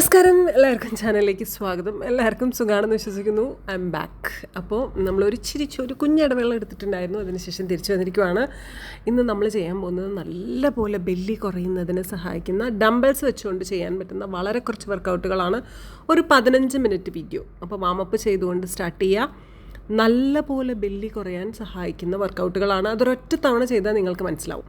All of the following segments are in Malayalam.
നമസ്കാരം, എല്ലാവർക്കും ചാനലിലേക്ക് സ്വാഗതം. എല്ലാവർക്കും സുഖമാണെന്ന് വിശ്വസിക്കുന്നു. I M back. അപ്പോൾ നമ്മളൊരു ഒരു കുഞ്ഞിടവേള എടുത്തിട്ടുണ്ടായിരുന്നു. അതിനുശേഷം തിരിച്ചു വന്നിരിക്കുവാണ്. ഇന്ന് നമ്മൾ ചെയ്യാൻ പോകുന്നത് നല്ലപോലെ ബെല്ലി കുറയുന്നതിന് സഹായിക്കുന്ന ഡംബൽസ് വെച്ചുകൊണ്ട് ചെയ്യാൻ പറ്റുന്ന വളരെ കുറച്ച് വർക്കൗട്ടുകളാണ്. ഒരു 15 മിനിറ്റ് വീഡിയോ. അപ്പോൾ വാമപ്പ് ചെയ്തുകൊണ്ട് സ്റ്റാർട്ട് ചെയ്യുക. നല്ലപോലെ ബെല്ലി കുറയാൻ സഹായിക്കുന്ന വർക്കൗട്ടുകളാണ്. അതൊരൊറ്റ തവണ ചെയ്താൽ നിങ്ങൾക്ക് മനസ്സിലാവും.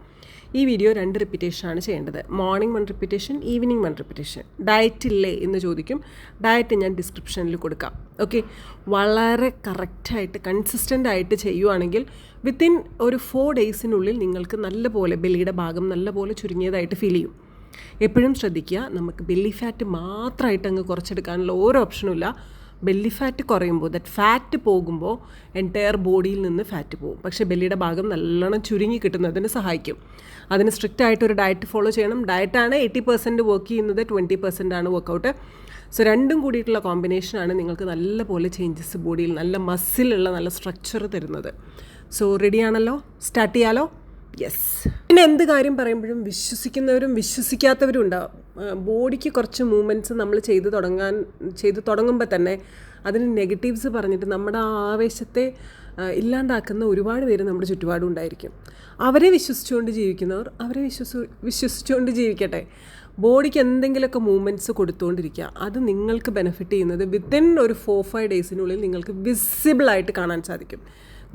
ഈ വീഡിയോ 2 റിപ്പീറ്റേഷനാണ് ചെയ്യേണ്ടത്. Morning 1 repetition, evening 1 repetition. Diet ഇല്ലേ എന്ന് ചോദിക്കും. ഡയറ്റ് ഞാൻ ഡിസ്ക്രിപ്ഷനിൽ കൊടുക്കാം. ഓക്കെ, വളരെ കറക്റ്റായിട്ട് കൺസിസ്റ്റൻ്റ് ആയിട്ട് ചെയ്യുവാണെങ്കിൽ വിത്തിൻ ഒരു 4 ഡേയ്സിനുള്ളിൽ നിങ്ങൾക്ക് നല്ലപോലെ ബെല്ലിയുടെ ഭാഗം നല്ലപോലെ ചുരുങ്ങിയതായിട്ട് ഫീൽ ചെയ്യും. എപ്പോഴും ശ്രദ്ധിക്കുക, നമുക്ക് ബെല്ലി ഫാറ്റ് മാത്രമായിട്ട് അങ്ങ് കുറച്ചെടുക്കാനുള്ള ഒരു ഓപ്ഷനും ഇല്ല. ബെല്ലി ഫാറ്റ് കുറയുമ്പോൾ, ഫാറ്റ് പോകുമ്പോൾ എൻറ്റയർ ബോഡിയിൽ നിന്ന് ഫാറ്റ് പോകും. പക്ഷേ ബെല്ലിയുടെ ഭാഗം നല്ലോണം ചുരുങ്ങി കിട്ടുന്നതിന് സഹായിക്കും. അതിന് സ്ട്രിക്റ്റ് ആയിട്ടൊരു ഡയറ്റ് ഫോളോ ചെയ്യണം. ഡയറ്റാണ് 80% വർക്ക് ചെയ്യുന്നത്, 20% ആണ് വർക്കൗട്ട്. സോ രണ്ടും കൂടിയിട്ടുള്ള കോമ്പിനേഷനാണ് നിങ്ങൾക്ക് നല്ലപോലെ ചേഞ്ചസ് ബോഡിയിൽ, നല്ല മസിലുള്ള നല്ല സ്ട്രക്ചർ തരുന്നത്. സോ റെഡിയാണല്ലോ? സ്റ്റാർട്ട് ചെയ്യാലോ? യെസ്. പിന്നെ എന്ത് കാര്യം പറയുമ്പോഴും വിശ്വസിക്കുന്നവരും വിശ്വസിക്കാത്തവരും ഉണ്ടാവും. ബോഡിക്ക് കുറച്ച് മൂവ്മെൻറ്റ്സ് നമ്മൾ ചെയ്ത് തുടങ്ങുമ്പോൾ തന്നെ അതിന് നെഗറ്റീവ്സ് പറഞ്ഞിട്ട് നമ്മുടെ ആ ആവേശത്തെ ഇല്ലാണ്ടാക്കുന്ന ഒരുപാട് പേര് നമ്മുടെ ചുറ്റുപാടും ഉണ്ടായിരിക്കും. അവരെ വിശ്വസിച്ചുകൊണ്ട് ജീവിക്കുന്നവർ അവരെ വിശ്വസിച്ചുകൊണ്ട് ജീവിക്കട്ടെ. ബോഡിക്ക് എന്തെങ്കിലുമൊക്കെ മൂവ്മെൻറ്റ്സ് കൊടുത്തുകൊണ്ടിരിക്കുക. അത് നിങ്ങൾക്ക് ബെനിഫിറ്റ് ചെയ്യുന്നത് വിത്തിൻ ഒരു 4-5 ഡേയ്സിനുള്ളിൽ നിങ്ങൾക്ക് വിസിബിളായിട്ട് കാണാൻ സാധിക്കും.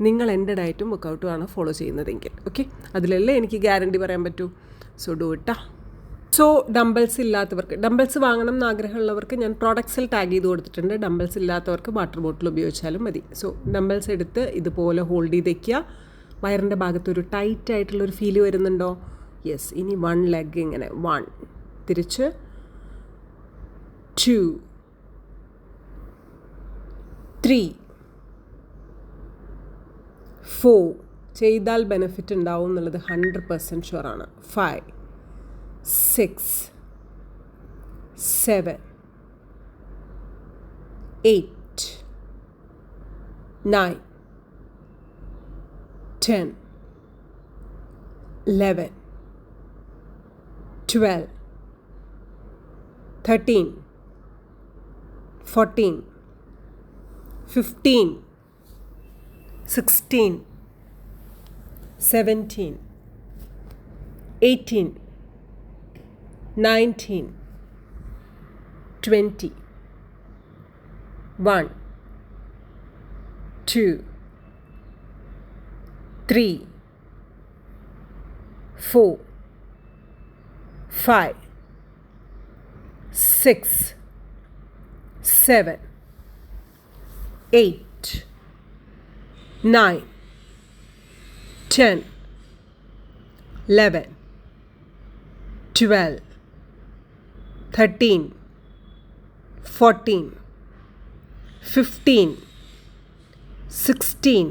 നിങ്ങൾ എൻ്റെ ഡയറ്റും വർക്കൗട്ടുമാണ് ഫോളോ ചെയ്യുന്നതെങ്കിൽ. ഓക്കെ, അതിലല്ലേ എനിക്ക് ഗ്യാരണ്ടി പറയാൻ പറ്റൂ. സോ ഡു ഇട്ടാ. സോ ഡംബൽസ് ഇല്ലാത്തവർക്ക്, ഡംബൽസ് വാങ്ങണം എന്ന് ആഗ്രഹമുള്ളവർക്ക് ഞാൻ പ്രോഡക്ട്സിൽ ടാഗ് ചെയ്ത് കൊടുത്തിട്ടുണ്ട്. ഡംബൽസ് ഇല്ലാത്തവർക്ക് വാട്ടർ ബോട്ടിൽ ഉപയോഗിച്ചാലും മതി. സോ ഡംബൽസ് എടുത്ത് ഇതുപോലെ ഹോൾഡ് ചെയ്ത് വയ്ക്കുക. വയറിൻ്റെ ഭാഗത്തൊരു ടൈറ്റ് ആയിട്ടുള്ളൊരു ഫീല് വരുന്നുണ്ടോ? യെസ്. ഇനി 1 ലെഗ് ഇങ്ങനെ 1 തിരിച്ച് 2 3 4 ചെയ്താൽ ബെനിഫിറ്റ് ഉണ്ടാവും എന്നുള്ളത് 100% ഷുവറാണ്. 5 6 7 8 9 10 11 12 13 14 15 16 17 18 19 20 1 2 3 4 5 6 7 8 9 10 11 12 13 14 15 16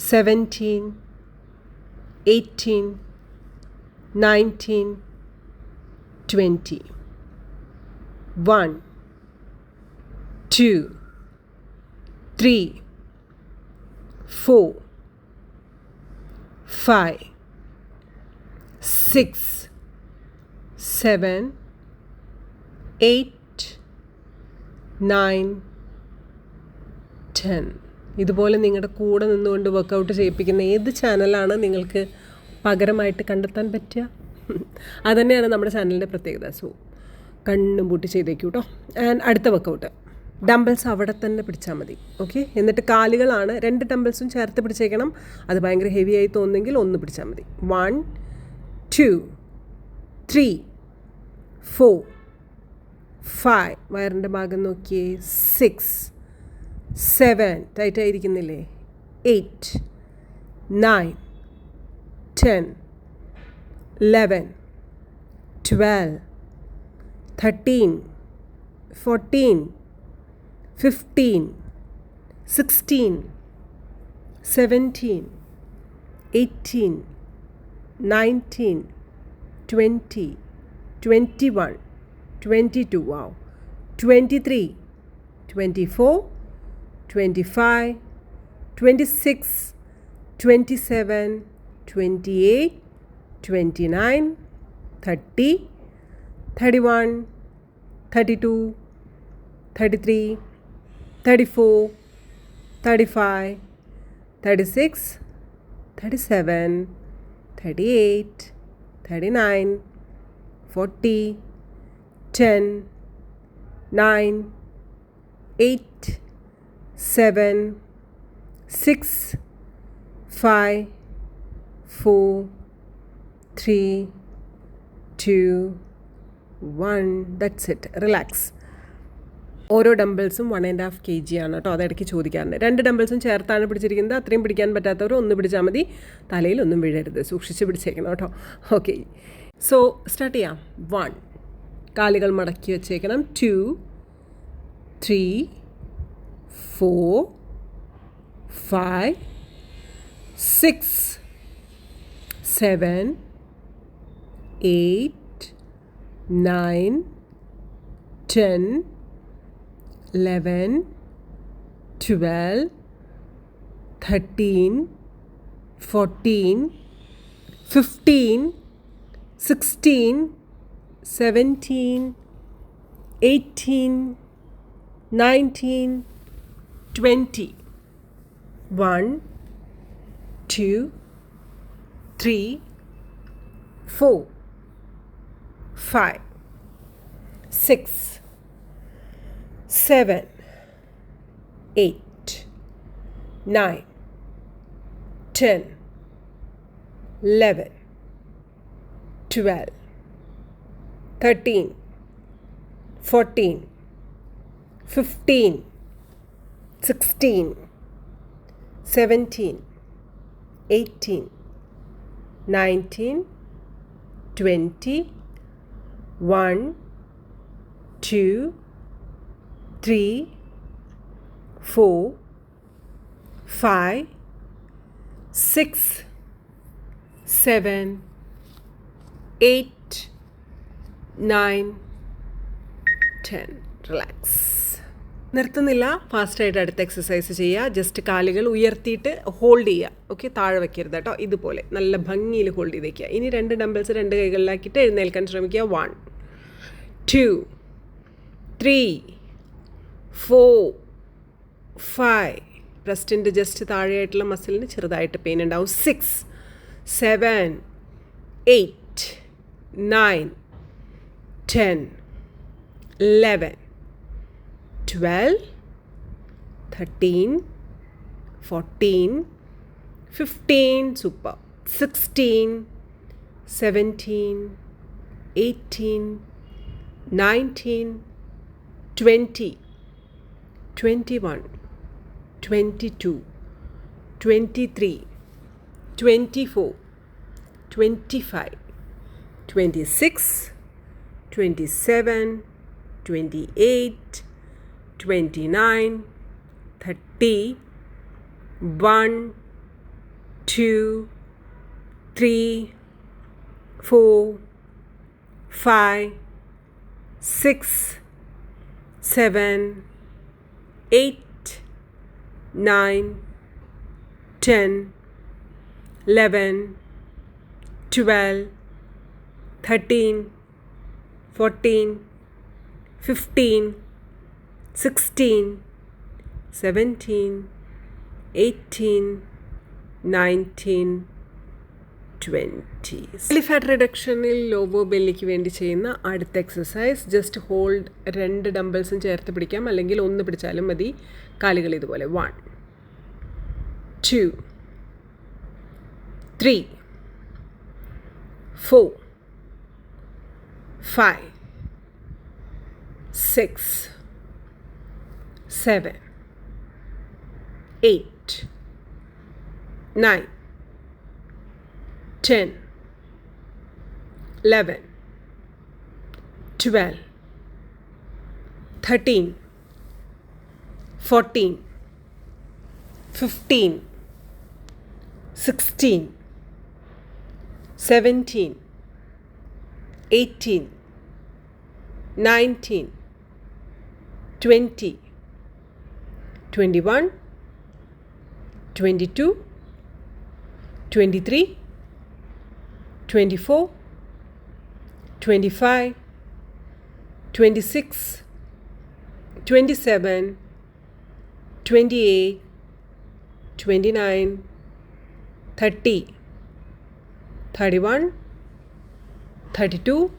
17 18 19 20 1 2 3 4 5 6 7 8 9 10. ഇതുപോലെ നിങ്ങളുടെ കൂടെ നിന്നുകൊണ്ട് വർക്കൗട്ട് ചെയ്യിപ്പിക്കുന്ന ഏത് ചാനലാണ് നിങ്ങൾക്ക് പകരമായിട്ട് കണ്ടെത്താൻ പറ്റുക? അതുതന്നെയാണ് നമ്മുടെ ചാനലിൻ്റെ പ്രത്യേകത. സോ കണ്ണും പൂട്ടി ചെയ്തേക്കൂ കേട്ടോ. ആൻഡ് അടുത്ത വർക്കൗട്ട്, ഡംബൽസ് അവിടെ തന്നെ പിടിച്ചാൽ മതി. ഓക്കെ, എന്നിട്ട് കാലുകളാണ് 2 ഡംബൽസും ചേർത്ത് പിടിച്ചേക്കണം. അത് ഭയങ്കര ഹെവി ആയി തോന്നുന്നെങ്കിൽ 1 പിടിച്ചാൽ മതി. 1 2 3 4 5 വയറിൻ്റെ ഭാഗം നോക്കിയേ. 6 7 ടൈറ്റായിരിക്കുന്നില്ലേ? 8 9 10 11 12 13 14 15 16 17 18 19 20 21 22, wow, 23 24 25 26 27 28 29 30 31 32, 33, 34, 35, 36, 37, 38, 39, 40, 10, 9, 8, 7, 6, 5, 4, 3, 2, 1. That's it. Relax. ഓരോ ഡംബിൾസും 1.5 kg ആണ് കേട്ടോ. അതിടയ്ക്ക് ചോദിക്കാറുണ്ട്. 2 ഡംബിൾസും ചേർത്താണ് പിടിച്ചിരിക്കുന്നത്. അത്രയും പിടിക്കാൻ പറ്റാത്തവർ ഒന്ന് പിടിച്ചാൽ മതി. തലയിൽ ഒന്നും വീഴരുത്. സൂക്ഷിച്ച് പിടിച്ചേക്കണം കേട്ടോ. ഓക്കെ, സോ സ്റ്റാർട്ട് ചെയ്യാം. 1, കാലുകൾ മടക്കി വെച്ചേക്കണം. 2, 3, 4, 5, 6, 7, 8, 9, 10, 11, 12, 13, 14, 15, 16, 17, 18, 19, 20. 1, 2, 3, 4, 5, 6, 7, 8, 9, 10, 11, 12, 13, 14, 15, 16, 17, 18, 19, 20. 1, 2, 3, 4, 5, 6, 7, 8, 9, 10. റിലാക്സ്. നിർത്തുന്നില്ല, ഫാസ്റ്റായിട്ട് അടുത്ത എക്സസൈസ് ചെയ്യുക. ജസ്റ്റ് കാലുകൾ ഉയർത്തിയിട്ട് ഹോൾഡ് ചെയ്യുക. ഓക്കെ, താഴെ വയ്ക്കരുത് കേട്ടോ. ഇതുപോലെ നല്ല ഭംഗിയിൽ ഹോൾഡ് ചെയ്ത് വയ്ക്കുക. ഇനി 2 ഡംബിൾസ് 2 കൈകളിലാക്കിയിട്ട് എഴുന്നേൽക്കാൻ ശ്രമിക്കുക. 1, 2, 3, 4, 5. ബ്രസ്റ്റിൻ്റെ ജസ്റ്റ് താഴെയായിട്ടുള്ള മസിലിന് ചെറുതായിട്ട് പെയിൻ ഉണ്ടാവും. 6, 7, 8, 9, 10, 11, 12, 13, 14, 15, super, 16, 17, 18, 19, 20, 21, 22, 23, 24, 25, 26, 27, 28, 29, 30, 1, 2, 3, 4, 5, 6, 7, 8, 9, 10, 11, 12, 13, 14, 15, 16, 17, 18, 19, 20. ബെല്ലി ഫാറ്റ് റിഡക്ഷനിൽ ലോവർ ബെല്ലിക്ക് വേണ്ടി ചെയ്യുന്ന അടുത്ത എക്സസൈസ്, ജസ്റ്റ് ഹോൾഡ് 2 ഡംബിൾസും ചേർത്ത് പിടിക്കാം, അല്ലെങ്കിൽ ഒന്ന് പിടിച്ചാലും മതി. കാലുകൾ ഇതുപോലെ 1, 2, 3, 4, 5, 6, 7, 8, 9, 10, 11, 12, 13, 14, 15, 16, 17, 18, 19, 20, 21, 22, 23, 24, 25, 26, 27, 28, 29, 30, 31, 32,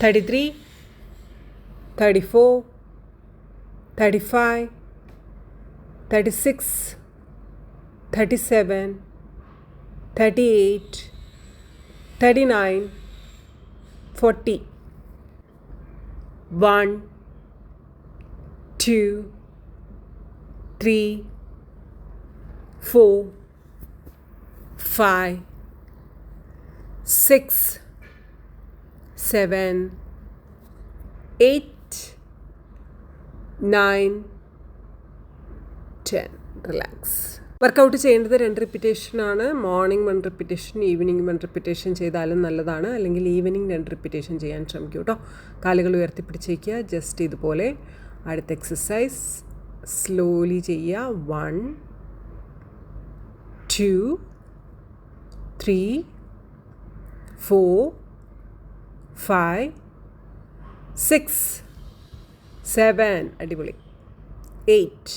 33, 34, 35, 36, 37, 38, 39, 40. 1, 2, 3, 4, 5, 6, 7, 8, 9, 10. റിലാക്സ്. വർക്കൗട്ട് ചെയ്യേണ്ടത് 2 റിപ്പീറ്റേഷനാണ്. മോർണിംഗ് 1 റിപ്പീറ്റേഷൻ, ഈവനിങ് 1 റിപ്പീറ്റേഷൻ ചെയ്താലും നല്ലതാണ്. അല്ലെങ്കിൽ ഈവനിങ് 2 റിപ്പീറ്റേഷൻ ചെയ്യാൻ ശ്രമിക്കൂ കേട്ടോ. കാലുകൾ ഉയർത്തിപ്പിടിച്ചേക്കുക. ജസ്റ്റ് ഇതുപോലെ. അടുത്ത എക്സസൈസ് സ്ലോലി ചെയ്യുക. 1, 2, 3, 4, 5, 6, 7. അടിപൊളി. 8,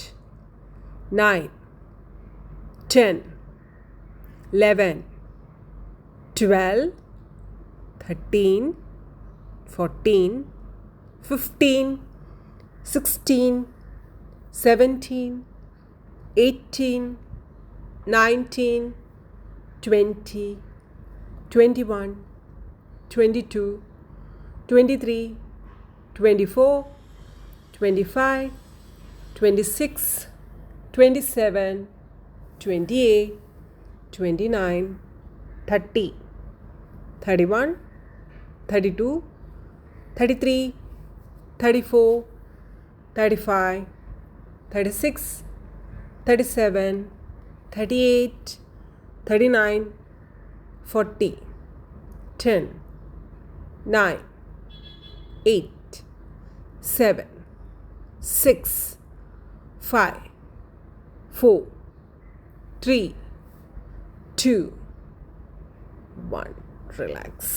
9, 10, 11, 12, 13, 14, 15, 16, 17, 18, 19, 20, 21, 22, 23, 24, 25, 26, 27, 28, 29, 30, 31, 32, 33, 34, 35, 36, 37, 38, 39, 40, 10, 9, 8, 7, 6, 5, 4, 3, 2, 1. റിലാക്സ്.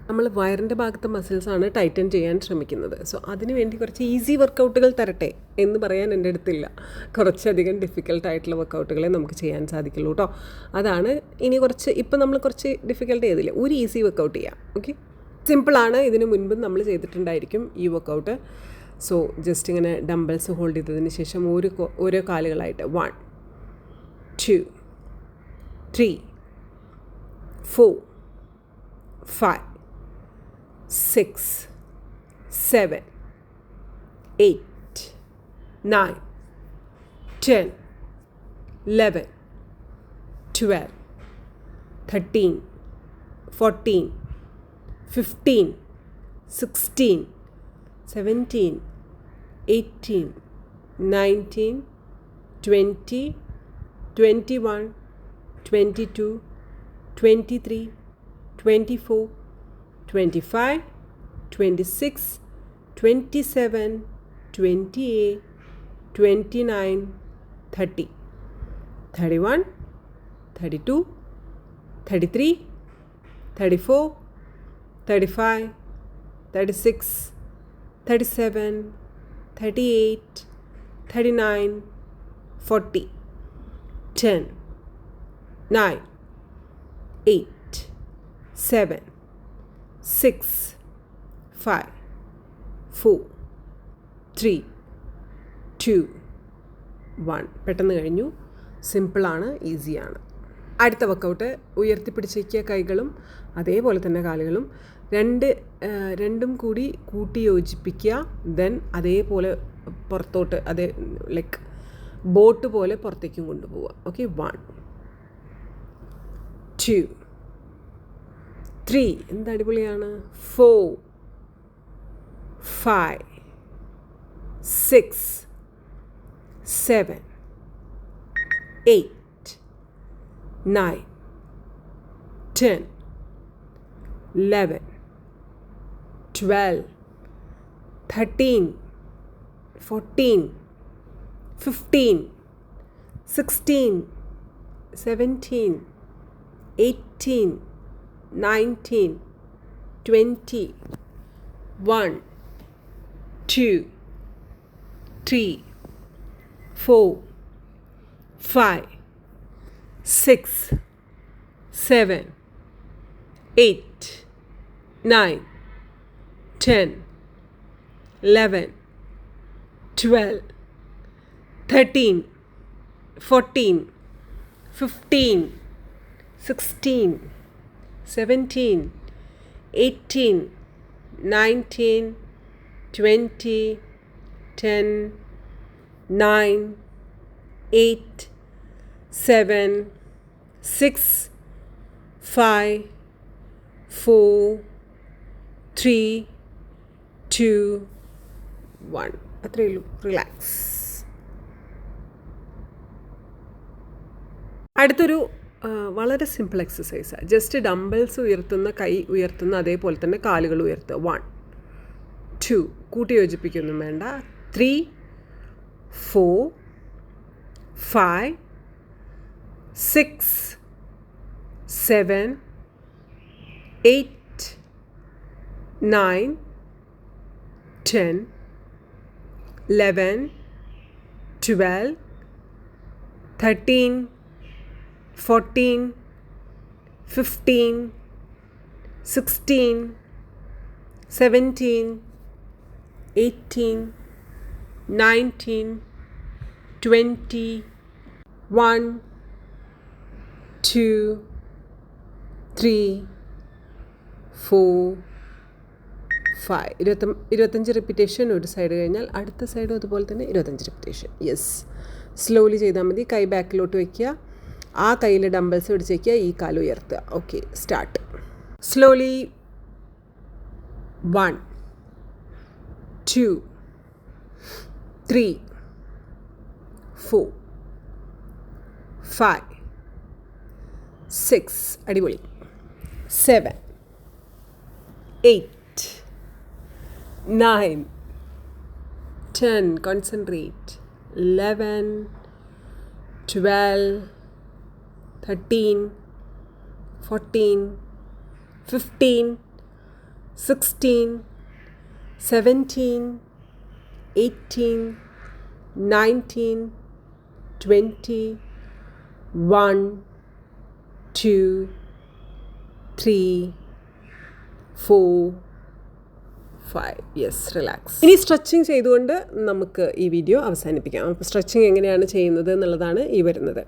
നമ്മൾ വയറിൻ്റെ ഭാഗത്തെ മസിൽസാണ് ടൈറ്റൻ ചെയ്യാൻ ശ്രമിക്കുന്നത്. സോ അതിന് വേണ്ടി കുറച്ച് ഈസി വർക്കൗട്ടുകൾ തരട്ടെ എന്ന് പറയാൻ എൻ്റെ അടുത്തില്ല. കുറച്ചധികം ഡിഫിക്കൽട്ടായിട്ടുള്ള വർക്കൗട്ടുകളെ നമുക്ക് ചെയ്യാൻ സാധിക്കുള്ളൂ കേട്ടോ. അതാണ് ഇനി ഇപ്പം നമ്മൾ കുറച്ച് ഡിഫിക്കൽട്ട് ചെയ്തില്ല, ഒരു ഈസി വർക്കൗട്ട് ചെയ്യാം. ഓക്കെ, സിമ്പിളാണ്. ഇതിന് മുൻപും നമ്മൾ ചെയ്തിട്ടുണ്ടായിരിക്കും ഈ വർക്കൗട്ട്. സോ ജസ്റ്റ് ഇങ്ങനെ ഡംബിൾസ് ഹോൾഡ് ചെയ്തതിന് ശേഷം ഓരോ കാലുകളായിട്ട് 1, 2, 3, 4, 5, 6, 7, 8, 9, 10, 11, 12, 13, 14, 15, 16, 17, 18, 19, 20, 21, 22, 23, 24, 25, 26, 27, 28, 29, 30, 31, 32, 33, 34, 35, 36, 37, 38, 39, 40, 10, 9, 8, 7, 6, 5, 4, 3, 2, 1. പെട്ടെന്ന് കഴിഞ്ഞു. സിമ്പിളാണ്, ഈസിയാണ്. അടുത്ത വർക്കൗട്ട് ഉയർത്തിപ്പിടിച്ചേക്കുക. കൈകളും അതേപോലെ തന്നെ കാലുകളും രണ്ടും കൂടി കൂട്ടി യോജിപ്പിക്കുക. ദെൻ അതേപോലെ പുറത്തോട്ട് ലൈക്ക് ബോട്ട് പോലെ പുറത്തേക്കും കൊണ്ടുപോവുക. ഓക്കെ, 1, 2, 3. എന്ത് അടിപൊളിയാണ്. 4, 5, 6, 7, 8, 9, 10, 11, 12, 13, 14, 15, 16, 17, 18, 19, 20, 1, 2, 3, 4, 5, 6, 7, 8, 9, 10, 11, 12, 13, 14, 15, 16, 17, 18, 19, 20, 10, 9, 8, 7, 6, 5, 4, 3, 2, 1. അത്രയേ ഉള്ളൂ. റിലാക്സ്. അടുത്തൊരു വളരെ സിമ്പിൾ എക്സസൈസാണ്. ജസ്റ്റ് ഡംബിൾസ് ഉയർത്തുന്ന കൈ ഉയർത്തുന്ന അതേപോലെ തന്നെ കാലുകൾ ഉയർത്തുക. 1, 2 കൂട്ടി യോജിപ്പിക്കൊന്നും വേണ്ട. 3, 4, 5, 6, 7, 8, 9, 10, 11, 12, 13, 14, 15, 16, 17, 18, 19, 20, 1, 2, 3, 4, 5. 25 റിപ്പീറ്റേഷൻ ഒരു സൈഡ് കഴിഞ്ഞാൽ അടുത്ത സൈഡും അതുപോലെ തന്നെ 25 റിപ്പീറ്റേഷൻ. യെസ്, സ്ലോലി ചെയ്താൽ മതി. കൈ ബാക്കിലോട്ട് വയ്ക്കുക. ആ കയ്യിൽ ഡംബൽസ് പിടിച്ച് വയ്ക്കുക. ഈ കാല് ഉയർത്തുക. Okay, start. സ്ലോലി. 1, 2, 3, 4, 5, 6, അടിപൊളി, 7, 8, 9, 10, concentrate, 11, 12, 13, 14, 15, 16, 17, 18, 19, 20, 1, 2, 3, 4, 5. Yes, relax. ഇനി സ്ട്രെച്ചിങ് ചെയ്തുകൊണ്ട് നമുക്ക് ഈ വീഡിയോ അവസാനിപ്പിക്കാം. അപ്പോൾ സ്ട്രെച്ചിങ് എങ്ങനെയാണ് ചെയ്യുന്നത് എന്നുള്ളതാണ് ഈ വരുന്നത്.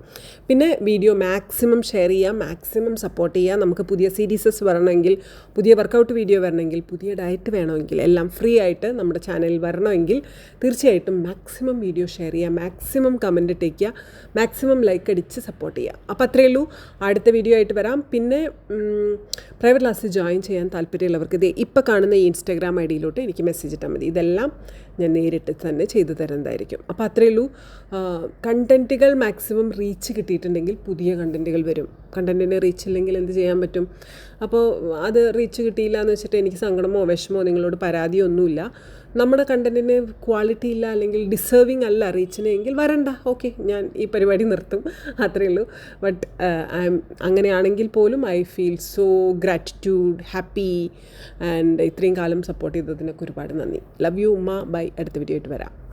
പിന്നെ വീഡിയോ മാക്സിമം ഷെയർ ചെയ്യുക, മാക്സിമം സപ്പോർട്ട് ചെയ്യുക. നമുക്ക് പുതിയ സീരീസസ് വരണമെങ്കിൽ, പുതിയ വർക്കൗട്ട് വീഡിയോ വരണമെങ്കിൽ, പുതിയ ഡയറ്റ് വേണമെങ്കിൽ, എല്ലാം ഫ്രീ ആയിട്ട് നമ്മുടെ ചാനലിൽ വരണമെങ്കിൽ തീർച്ചയായിട്ടും മാക്സിമം വീഡിയോ ഷെയർ ചെയ്യുക, മാക്സിമം കമൻറ്റ് ഇട്ടേക്കുക, മാക്സിമം ലൈക്ക് അടിച്ച് സപ്പോർട്ട് ചെയ്യുക. അപ്പോൾ അത്രയേ ഉള്ളൂ. അടുത്ത വീഡിയോ ആയിട്ട് വരാം. പിന്നെ പ്രൈവറ്റ് ക്ലാസ്സിൽ ജോയിൻ ചെയ്യാൻ താല്പര്യമുള്ളവർക്ക് ഇത് ഇപ്പോൾ കാണുന്ന ഈ ഇൻസ്റ്റാഗ്രാം ഐഡിയിലോട്ട് എനിക്ക് മെസ്സേജ് ഇട്ടാൽ മതി. ഇതെല്ലാം ഞാൻ നേരിട്ട് തന്നെ ചെയ്തു തരുന്നതായിരിക്കും. അപ്പോൾ അത്രയേ ഉള്ളൂ. കണ്ടൻറ്റുകൾ മാക്സിമം റീച്ച് കിട്ടിയിട്ടുണ്ടെങ്കിൽ പുതിയ കണ്ടൻറ്റുകൾ വരും. കണ്ടൻറ്റിന് റീച്ച് ഇല്ലെങ്കിൽ എന്ത് ചെയ്യാൻ പറ്റും? അപ്പോൾ അത് റീച്ച് കിട്ടിയില്ല എന്ന് വെച്ചിട്ട് എനിക്ക് സങ്കടമോ വിഷമോ നിങ്ങളോട് പരാതിയൊന്നുമില്ല. നമ്മുടെ കണ്ടൻറ്റിന് ക്വാളിറ്റി ഇല്ല അല്ലെങ്കിൽ ഡിസേർവിങ് അല്ല റീച്ചിന് എങ്കിൽ വരണ്ട. ഓക്കെ, ഞാൻ ഈ പരിപാടി നിർത്തും. അത്രയേ ഉള്ളൂ. ബട്ട് അങ്ങനെയാണെങ്കിൽ പോലും I feel so gratitude, happy and ഇത്രയും കാലം സപ്പോർട്ട് ചെയ്തതിനൊക്കെ ഒരുപാട് നന്ദി. ലവ് യു ഉമ്മ. ബൈ. അടുത്ത വീഡിയോ ആയിട്ട് വരാം.